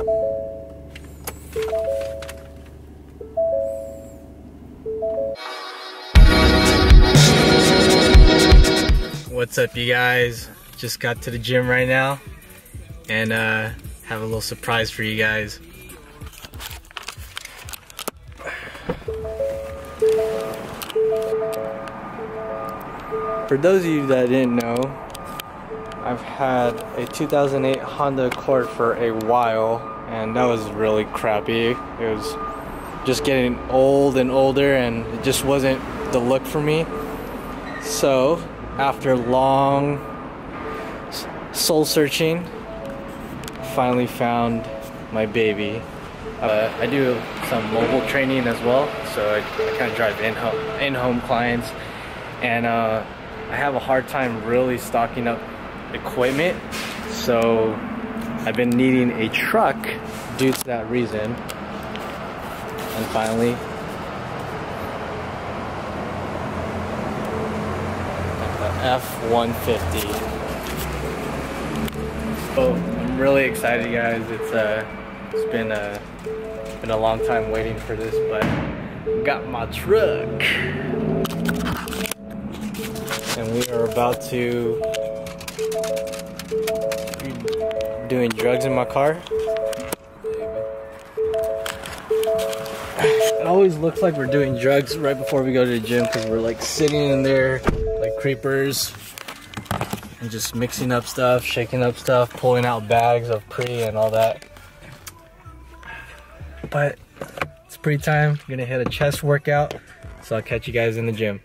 What's up, you guys? Just got to the gym right now and have a little surprise for you guys. For those of you that didn't know, I've had a 2008 Honda Accord for a while, and that was really crappy. It was just getting old and older, and it just wasn't the look for me. So after long soul searching, I finally found my baby. I do some mobile training as well, so I kind of drive in-home clients, and I have a hard time really stocking up equipment, so I've been needing a truck due to that reason. And finally, the F-150. So I'm really excited, guys. It's been a long time waiting for this, but got my truck. And we are about to be doing drugs in my car. It always looks like we're doing drugs right before we go to the gym, because we're like sitting in there like creepers and just mixing up stuff, shaking up stuff, pulling out bags of pre and all that. But it's pre time. I'm gonna hit a chest workout, so I'll catch you guys in the gym.